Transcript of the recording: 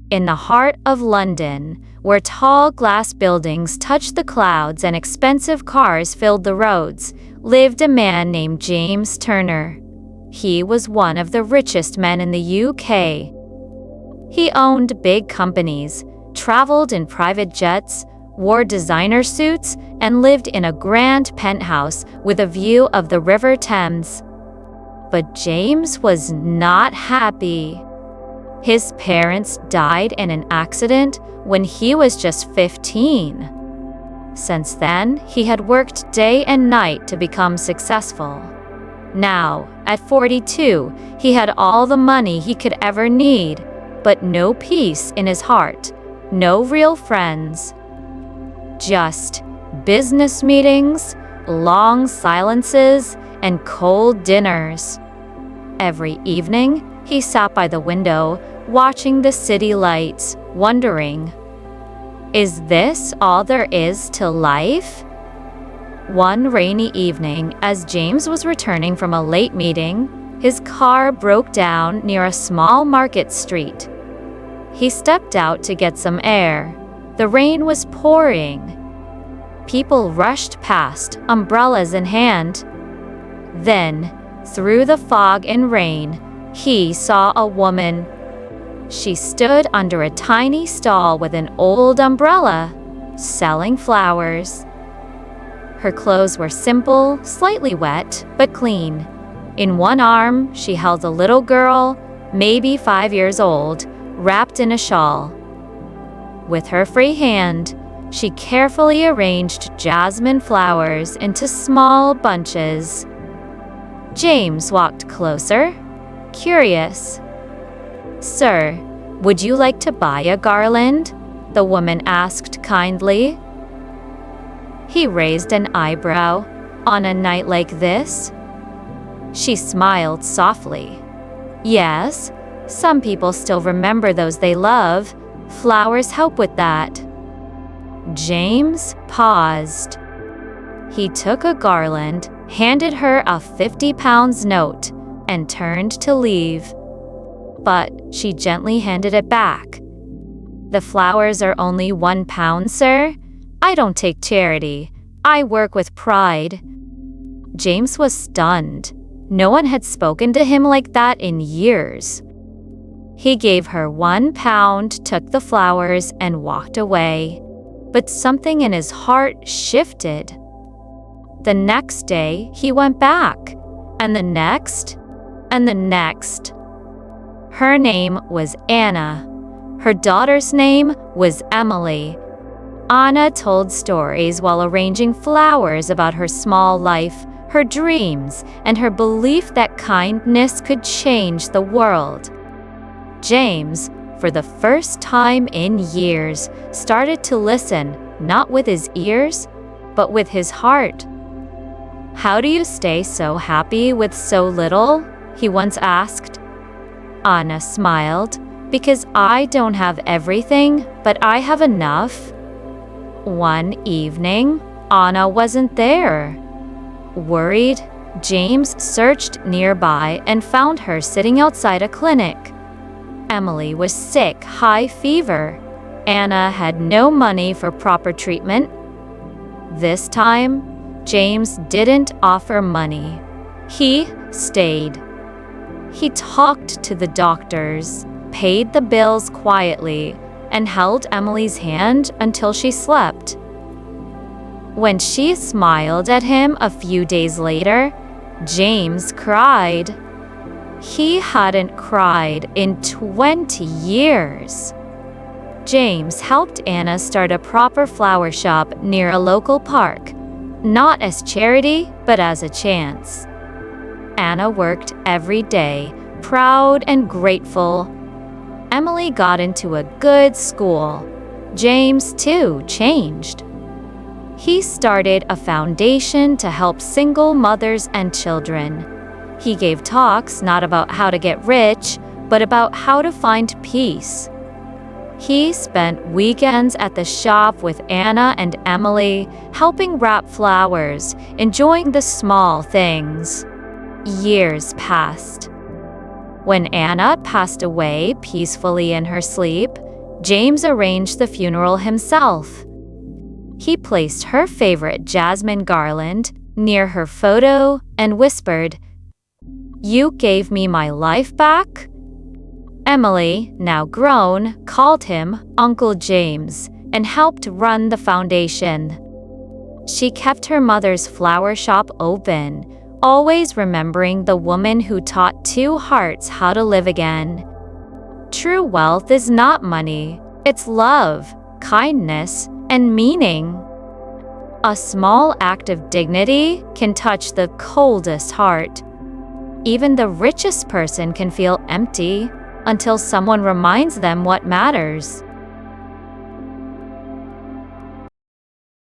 In the heart of London, where tall glass buildings touched the clouds and expensive cars filled the roads, lived a man named James Turner. He was one of the richest men in the UK. He owned big companies, traveled in private jets, wore designer suits, and lived in a grand penthouse with a view of the River Thames. But James was not happy. His parents died in an accident when he was just 15. Since then, he had worked day and night to become successful. Now, at 42, he had all the money he could ever need, but no peace in his heart, no real friends. Just business meetings, long silences, and cold dinners. Every evening, he sat by the window, watching the city lights, wondering, is this all there is to life? One rainy evening, as James was returning from a late meeting, his car broke down near a small market street. He stepped out to get some air. The rain was pouring. People rushed past, umbrellas in hand. Then, through the fog and rain, he saw a woman. She stood under a tiny stall with an old umbrella, selling flowers. Her clothes were simple, slightly wet, but clean. In one arm, she held a little girl, maybe 5 years old, wrapped in a shawl. With her free hand, she carefully arranged jasmine flowers into small bunches. James walked closer, curious. "Sir, would you like to buy a garland?" the woman asked kindly. He raised an eyebrow. "On a night like this?" She smiled softly. "Yes, some people still remember those they love. Flowers help with that." James paused. He took a garland, handed her a £50 note, and turned to leave. But she gently handed it back. "The flowers are only £1, sir. I don't take charity. I work with pride." James was stunned. No one had spoken to him like that in years. He gave her £1, took the flowers, and walked away. But something in his heart shifted. The next day, he went back, and the next, and the next. Her name was Anna. Her daughter's name was Emily. Anna told stories while arranging flowers about her small life, her dreams, and her belief that kindness could change the world. James, for the first time in years, started to listen, not with his ears, but with his heart. "How do you stay so happy with so little?" he once asked. Anna smiled. "Because I don't have everything, but I have enough." One evening, Anna wasn't there. Worried, James searched nearby and found her sitting outside a clinic. Emily was sick, high fever. Anna had no money for proper treatment. This time, James didn't offer money. He stayed. He talked to the doctors, paid the bills quietly, and held Emily's hand until she slept. When she smiled at him a few days later, James cried. He hadn't cried in 20 years. James helped Anna start a proper flower shop near a local park, not as charity, but as a chance. Anna worked every day, proud and grateful. Emily got into a good school. James, too, changed. He started a foundation to help single mothers and children. He gave talks not about how to get rich, but about how to find peace. He spent weekends at the shop with Anna and Emily, helping wrap flowers, enjoying the small things. Years passed. When Anna passed away peacefully in her sleep, James arranged the funeral himself. He placed her favorite jasmine garland near her photo and whispered, "You gave me my life back?" Emily, now grown, called him Uncle James and helped run the foundation. She kept her mother's flower shop open, always remembering the woman who taught two hearts how to live again. True wealth is not money, it's love, kindness, and meaning. A small act of dignity can touch the coldest heart. Even the richest person can feel empty until someone reminds them what matters.